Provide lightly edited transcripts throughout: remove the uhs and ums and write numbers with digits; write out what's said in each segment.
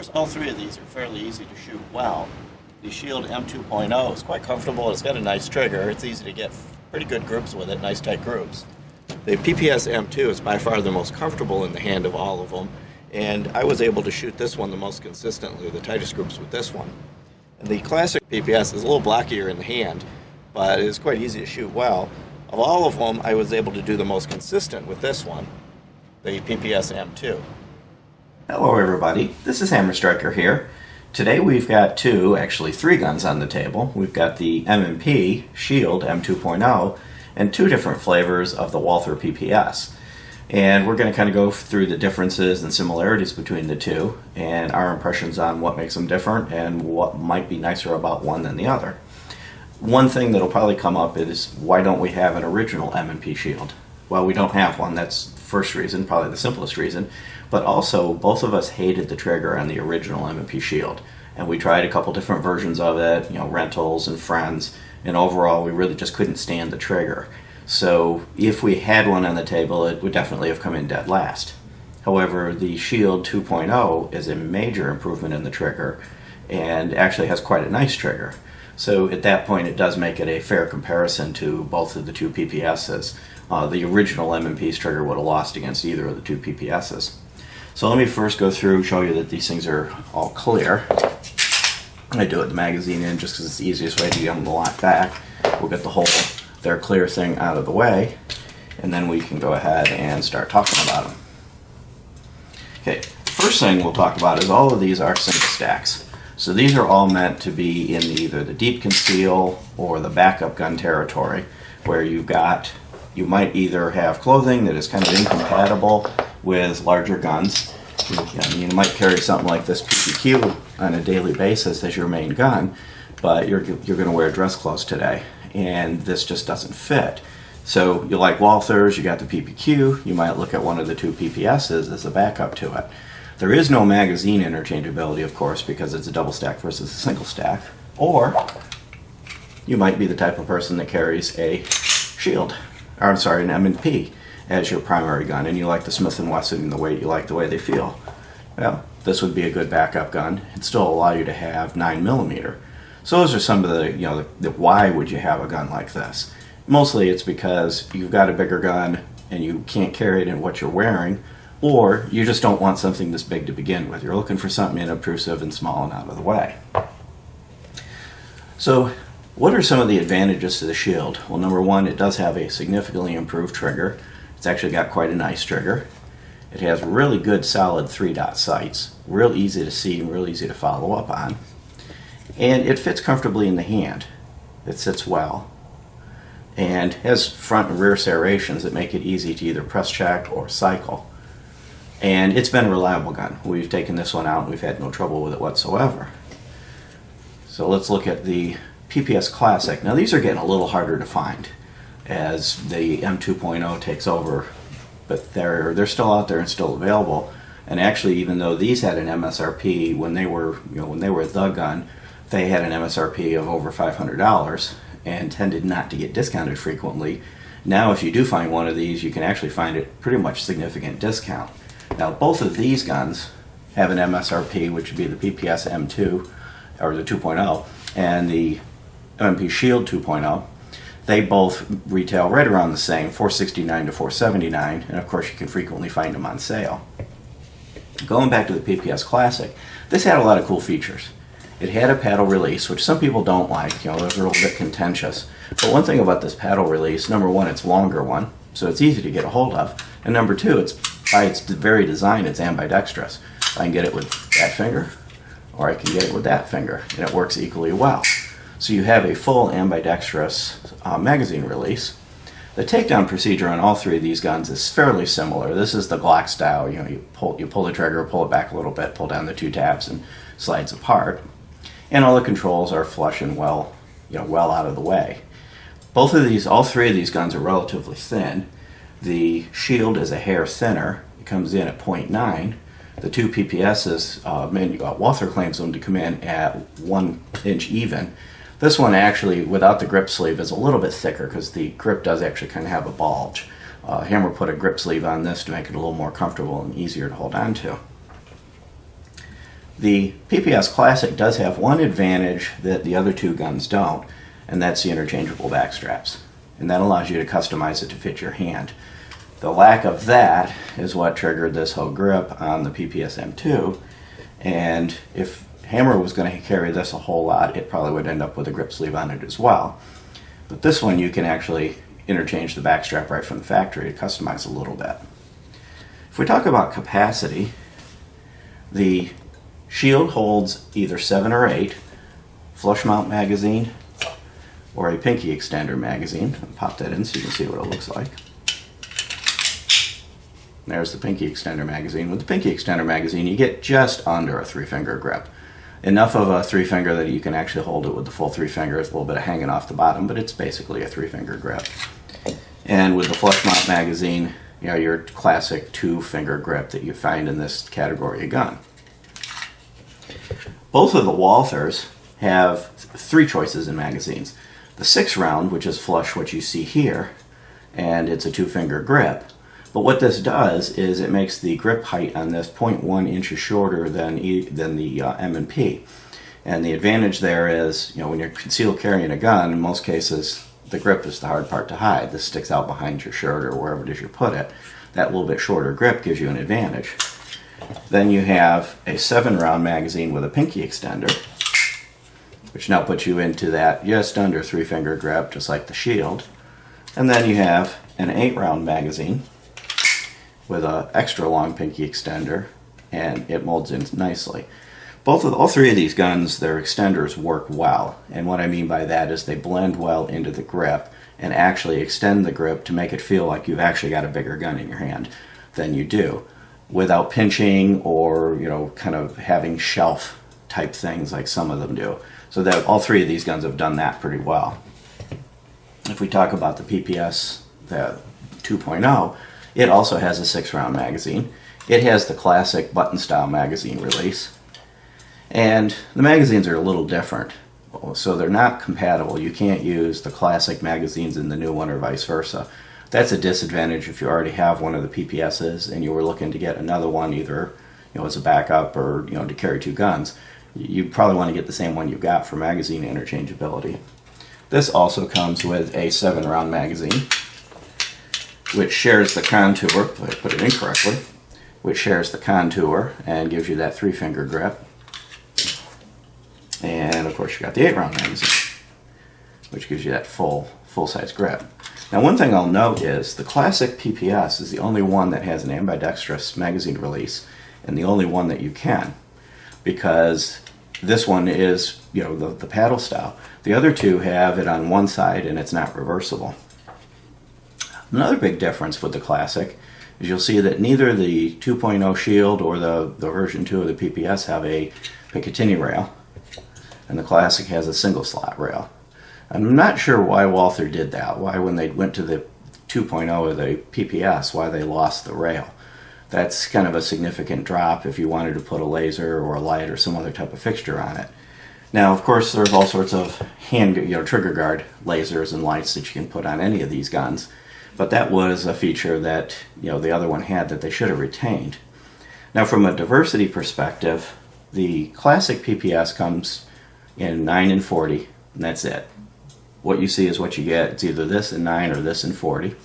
course, all three of these are fairly easy to shoot well. The Shield M2.0 is quite comfortable. It's got a nice trigger. It's easy to get pretty good groups with it, nice tight groups. The PPS M2 is by far the most comfortable in the hand of all of them, and I was able to shoot this one the most consistently, the tightest groups with this one. And the Classic PPS is a little blockier in the hand, but it is quite easy to shoot well. Of all of them, I was able to do the most consistent with this one, the PPS M2. Hello everybody, this is Hammer Striker here. Today we've got three guns on the table. We've got the M&P Shield M2.0 and two different flavors of the Walther PPS. And we're going to kind of go through the differences and similarities between the two and our impressions on what makes them different and what might be nicer about one than the other. One thing that'll probably come up is, why don't we have an original M&P Shield? Well, we don't have one. That's the first reason, probably the simplest reason. But also, both of us hated the trigger on the original M&P Shield. And we tried a couple different versions of it, rentals and friends. And overall, we really just couldn't stand the trigger. So if we had one on the table, it would definitely have come in dead last. However, the Shield 2.0 is a major improvement in the trigger and actually has quite a nice trigger. So at that point, it does make it a fair comparison to both of the two PPSs. The original M&P's trigger would have lost against either of the two PPSs. So let me first go through, show you that these things are all clear. I do it the magazine in just because it's the easiest way to get them to lock back. We'll get the whole their clear thing out of the way, and then we can go ahead and start talking about them. Okay, first thing we'll talk about is all of these are single stacks. So these are all meant to be in either the deep conceal or the backup gun territory, where you might either have clothing that is kind of incompatible with larger guns. You might carry something like this PPQ on a daily basis as your main gun, but you're going to wear dress clothes today, and this just doesn't fit. So you like Walthers, you got the PPQ, you might look at one of the two PPSs as a backup to it. There is no magazine interchangeability, of course, because it's a double stack versus a single stack. Or you might be the type of person that carries a Shield, or I'm sorry, an M&P as your primary gun, and you like the Smith and Wesson and you like the way they feel. Well, this would be a good backup gun. It'd still allow you to have 9mm. So those are some of the why would you have a gun like this? Mostly it's because you've got a bigger gun and you can't carry it in what you're wearing, or you just don't want something this big to begin with. You're looking for something inobtrusive and small and out of the way. So what are some of the advantages to the Shield? Well, number one, it does have a significantly improved trigger. It's actually got quite a nice trigger. It has really good solid 3-dot sights, real easy to see and real easy to follow up on. And it fits comfortably in the hand. It sits well. And has front and rear serrations that make it easy to either press check or cycle. And it's been a reliable gun. We've taken this one out and we've had no trouble with it whatsoever. So let's look at the PPS Classic. Now these are getting a little harder to find as the M2.0 takes over, but they're still out there and still available. And actually, even though these had an MSRP when they were the gun, they had an MSRP of over $500 and tended not to get discounted frequently. Now, if you do find one of these, you can actually find it pretty much significant discount. Now, both of these guns have an MSRP, which would be the PPS M2 or the 2.0 and the M&P Shield 2.0. They both retail right around the same, $469 to $479, and of course you can frequently find them on sale. Going back to the PPS Classic, this had a lot of cool features. It had a paddle release, which some people don't like, those are a little bit contentious. But one thing about this paddle release, number one, it's a longer one, so it's easy to get a hold of. And number two, it's by its very design, it's ambidextrous. I can get it with that finger, or I can get it with that finger, and it works equally well. So you have a full ambidextrous magazine release. The takedown procedure on all three of these guns is fairly similar. This is the Glock style. You pull the trigger, pull it back a little bit, pull down the two tabs, and slides apart. And all the controls are flush and well out of the way. All three of these guns are relatively thin. The Shield is a hair thinner. It comes in at 0.9. The two PPSs, Walther claims them to come in at 1 inch even. This one actually, without the grip sleeve, is a little bit thicker because the grip does actually kind of have a bulge. Hammer put a grip sleeve on this to make it a little more comfortable and easier to hold on to. The PPS Classic does have one advantage that the other two guns don't, and that's the interchangeable back straps. And that allows you to customize it to fit your hand. The lack of that is what triggered this whole grip on the PPS M2, and if Hammer was going to carry this a whole lot, it probably would end up with a grip sleeve on it as well. But this one you can actually interchange the back strap right from the factory to customize a little bit. If we talk about capacity, the Shield holds either 7 or 8 flush mount magazine or a pinky extender magazine. I'll pop that in so you can see what it looks like. There's the pinky extender magazine. With the pinky extender magazine, you get just under a 3-finger grip. Enough of a 3-finger that you can actually hold it with the full 3 fingers, a little bit of hanging off the bottom, but it's basically a 3-finger grip. And with the flush mount magazine, you know, your classic 2-finger grip that you find in this category of gun. Both of the Walthers have 3 choices in magazines. The 6-round, which is flush what you see here, and it's a 2-finger grip. But what this does is it makes the grip height on this 0.1 inches shorter than the M&P. And the advantage there is, you know, when you're concealed carrying a gun, in most cases, the grip is the hard part to hide. This sticks out behind your shirt or wherever it is you put it. That little bit shorter grip gives you an advantage. Then you have a 7-round magazine with a pinky extender, which now puts you into that just under 3-finger grip, just like the Shield. And then you have an 8-round magazine with an extra long pinky extender, and it molds in nicely. All 3 of these guns, their extenders work well, and what I mean by that is they blend well into the grip and actually extend the grip to make it feel like you've actually got a bigger gun in your hand than you do, without pinching or, you know, kind of having shelf type things like some of them do. So that all 3 of these guns have done that pretty well. If we talk about the PPS, the 2.0, it also has a 6-round magazine. It has the classic button style magazine release. And the magazines are a little different. So they're not compatible. You can't use the classic magazines in the new one or vice versa. That's a disadvantage if you already have one of the PPSs and you were looking to get another one, either, you know, as a backup or, you know, to carry 2 guns. You probably want to get the same one you've got for magazine interchangeability. This also comes with a 7-round magazine, which shares the contour, if I put it in correctly, which shares the contour and gives you that 3-finger grip. And of course you got the 8-round magazine, which gives you that full-size grip. Now one thing I'll note is the classic PPS is the only one that has an ambidextrous magazine release, and the only one that you can, because this one is, you know, the paddle style. The other 2 have it on one side and it's not reversible. Another big difference with the Classic is you'll see that neither the 2.0 Shield or the version 2 of the PPS have a Picatinny rail, and the Classic has a single slot rail. I'm not sure why Walther did that, why when they went to the 2.0 of the PPS, why they lost the rail. That's kind of a significant drop if you wanted to put a laser or a light or some other type of fixture on it. Now, of course, there's all sorts of trigger guard lasers and lights that you can put on any of these guns, but that was a feature that, you know, the other one had that they should have retained. Now, from a diversity perspective, the classic PPS comes in 9 and 40, and that's it. What you see is what you get. It's either this in 9 or this in 40.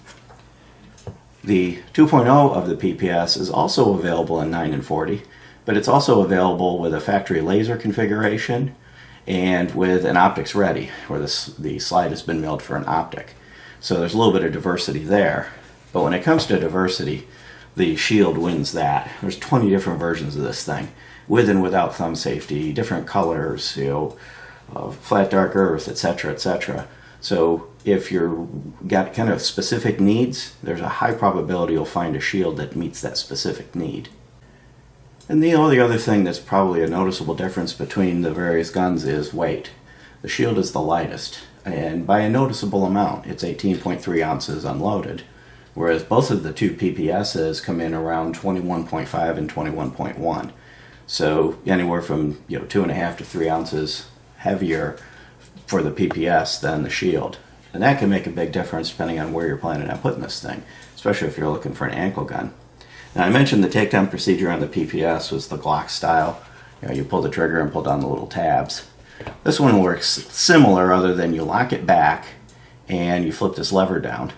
The 2.0 of the PPS is also available in 9 and 40, but it's also available with a factory laser configuration and with an optics ready, where the slide has been milled for an optic. So there's a little bit of diversity there. But when it comes to diversity, the Shield wins that. There's 20 different versions of this thing, with and without thumb safety, different colors, you know, flat dark earth, etc., etc. So if you've got kind of specific needs, there's a high probability you'll find a Shield that meets that specific need. And the only other thing that's probably a noticeable difference between the various guns is weight. The Shield is the lightest, and by a noticeable amount. It's 18.3 ounces unloaded, whereas both of the 2 PPSs come in around 21.5 and 21.1. So anywhere from, you know, 2.5 to 3 ounces heavier for the PPS than the Shield. And that can make a big difference depending on where you're planning on putting this thing, especially if you're looking for an ankle gun. Now, I mentioned the takedown procedure on the PPS was the Glock style, You pull the trigger and pull down the little tabs. This one works similar, other than you lock it back and you flip this lever down.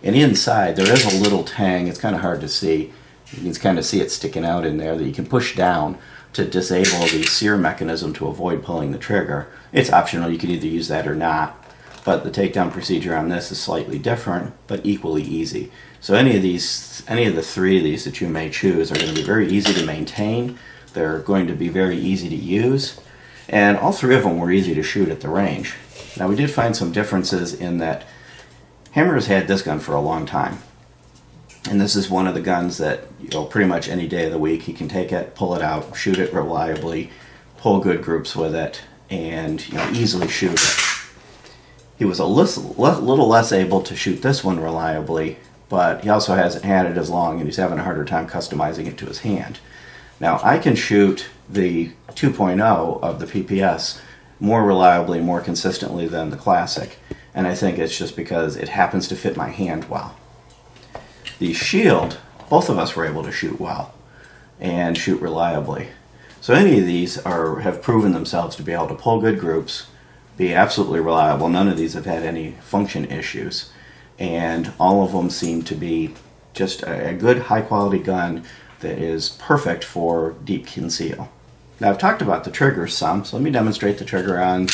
And inside there is a little tang. It's kind of hard to see. You can kind of see it sticking out in there that you can push down to disable the sear mechanism to avoid pulling the trigger. It's optional. You could either use that or not. But the takedown procedure on this is slightly different, but equally easy. So any of the three of these that you may choose are going to be very easy to maintain. They're going to be very easy to use. And all three of them were easy to shoot at the range. Now we did find some differences in that Hammer has had this gun for a long time. And this is one of the guns that, pretty much any day of the week he can take it, pull it out, shoot it reliably, pull good groups with it, and easily shoot it. He was a little less able to shoot this one reliably, but he also hasn't had it as long, and he's having a harder time customizing it to his hand. Now I can shoot the 2.0 of the PPS more reliably, more consistently than the Classic, and I think it's just because it happens to fit my hand well. The Shield, both of us were able to shoot well and shoot reliably. So any of these have proven themselves to be able to pull good groups, be absolutely reliable. None of these have had any function issues, and all of them seem to be just a good high quality gun that is perfect for deep conceal. Now I've talked about the trigger some, so let me demonstrate the trigger on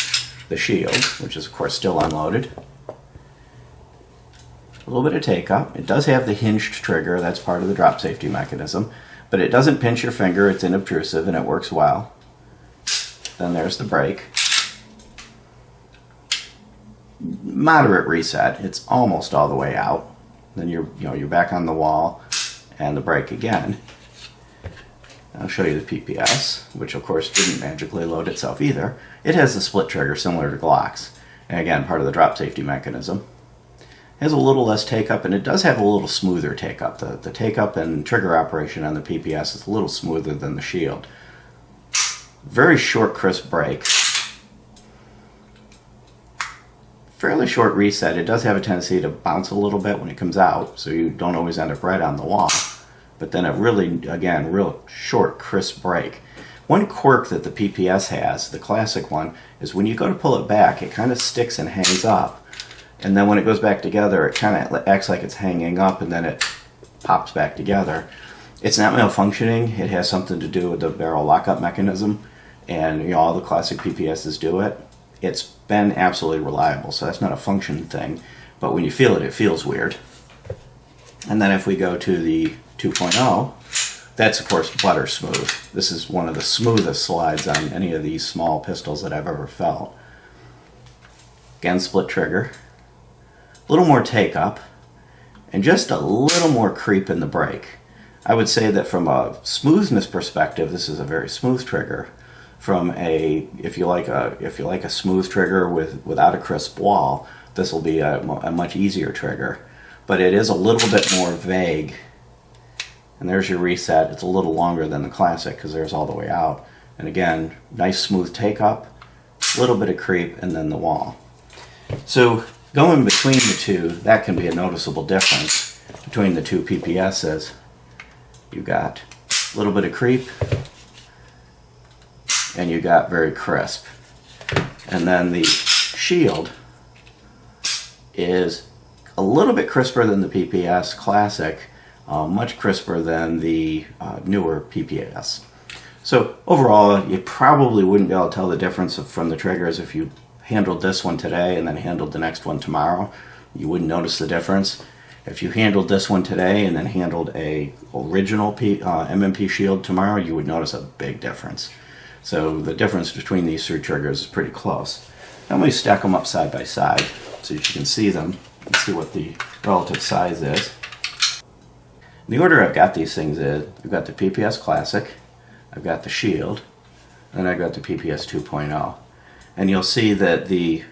the Shield, which is of course still unloaded. A little bit of take up. It does have the hinged trigger, that's part of the drop safety mechanism, but it doesn't pinch your finger, it's inobtrusive, and it works well. Then there's the brake. Moderate reset, it's almost all the way out. Then you're back on the wall, and the brake again. I'll show you the PPS, which of course didn't magically load itself either. It has a split trigger similar to Glock's, and again part of the drop safety mechanism. It has a little less take-up, and it does have a little smoother take-up. The take-up and trigger operation on the PPS is a little smoother than the Shield. Very short, crisp brake. Fairly short reset. It does have a tendency to bounce a little bit when it comes out, so you don't always end up right on the wall. But then a really, again, real short, crisp brake. One quirk that the PPS has, the Classic one, is when you go to pull it back, it kind of sticks and hangs up. And then when it goes back together, it kind of acts like it's hanging up, and then it pops back together. It's not malfunctioning. It has something to do with the barrel lockup mechanism, and all the Classic PPSs do it. It's been absolutely reliable, so that's not a function thing. But when you feel it, it feels weird. And then if we go to the 2.0, that's of course butter smooth. This is one of the smoothest slides on any of these small pistols that I've ever felt. Again, split trigger. A little more take up, and just a little more creep in the brake. I would say that from a smoothness perspective, this is a very smooth trigger. From if you like a smooth trigger without a crisp wall, this will be a much easier trigger. But it is a little bit more vague. And there's your reset. It's a little longer than the Classic because there's all the way out. And again, nice smooth take up, a little bit of creep, and then the wall. So going between the two, that can be a noticeable difference between the two PPSs. You've got a little bit of creep, and you got very crisp. And then the Shield is a little bit crisper than the PPS Classic, much crisper than the newer PPS. So overall, you probably wouldn't be able to tell the difference from the triggers if you handled this one today and then handled the next one tomorrow. You wouldn't notice the difference. If you handled this one today and then handled a original MMP Shield tomorrow, you would notice a big difference. So the difference between these three triggers is pretty close. Now let me stack them up side by side so that you can see them and see what the relative size is. The order I've got these things is, I've got the PPS Classic, I've got the Shield, and I've got the PPS 2.0. And you'll see that the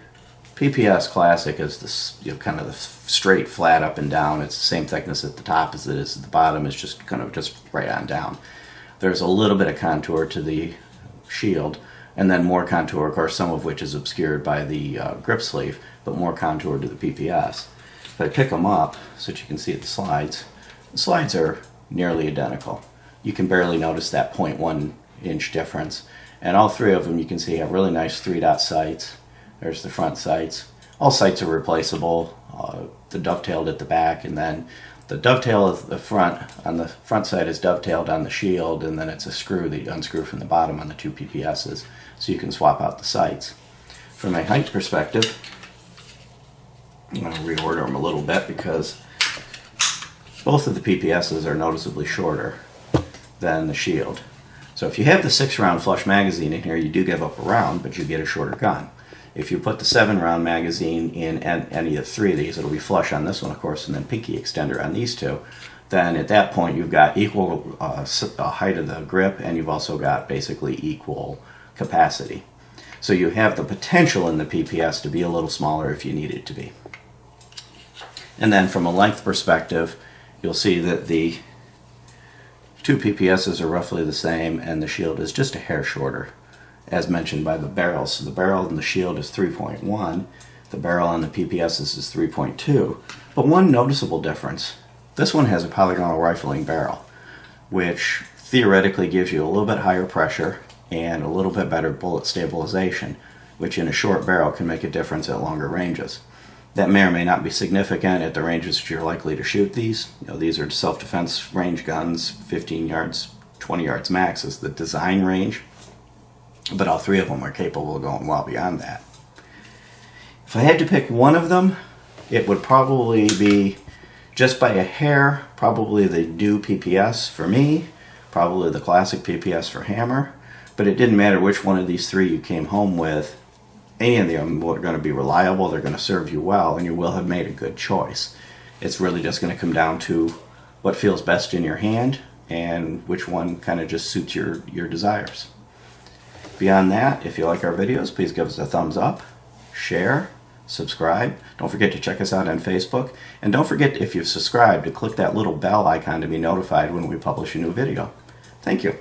PPS Classic is this, kind of the straight, flat up and down. It's the same thickness at the top as it is at the bottom. It's just kind of just right on down. There's a little bit of contour to the Shield, and then more contour, of course, some of which is obscured by the grip sleeve, but more contour to the PPS. If I pick them up so that you can see the slides are nearly identical. You can barely notice that 0.1 inch difference. And all three of them, you can see, have really nice 3-dot sights. There's the front sights. All sights are replaceable. The dovetailed at the back, and then the dovetail of the front on the front side is dovetailed on the shield, and then it's a screw that you unscrew from the bottom on the two PPSs, so you can swap out the sights. From a height perspective, I'm going to reorder them a little bit because both of the PPSs are noticeably shorter than the shield. So if you have the 6-round flush magazine in here, you do give up a round, but you get a shorter gun. If you put the 7-round magazine in any of 3 of these, it'll be flush on this one, of course, and then pinky extender on these 2. Then at that point, you've got equal height of the grip, and you've also got basically equal capacity. So you have the potential in the PPS to be a little smaller if you need it to be. And then from a length perspective, you'll see that the 2 PPSs are roughly the same, and the shield is just a hair shorter, as mentioned by the barrels. So the barrel in the shield is 3.1, the barrel on the PPSs is 3.2. But one noticeable difference, this one has a polygonal rifling barrel, which theoretically gives you a little bit higher pressure and a little bit better bullet stabilization, which in a short barrel can make a difference at longer ranges. That may or may not be significant at the ranges that you're likely to shoot these. These are self-defense range guns, 15 yards, 20 yards max is the design range. But all 3 of them are capable of going well beyond that. If I had to pick one of them, it would probably be, just by a hair, probably the new PPS for me, probably the classic PPS for Hammer, but it didn't matter which one of these 3 you came home with. Any of them are going to be reliable, they're going to serve you well, and you will have made a good choice. It's really just going to come down to what feels best in your hand and which one kind of just suits your desires. Beyond that, if you like our videos, please give us a thumbs up, share, subscribe. Don't forget to check us out on Facebook. And don't forget, if you've subscribed, to click that little bell icon to be notified when we publish a new video. Thank you.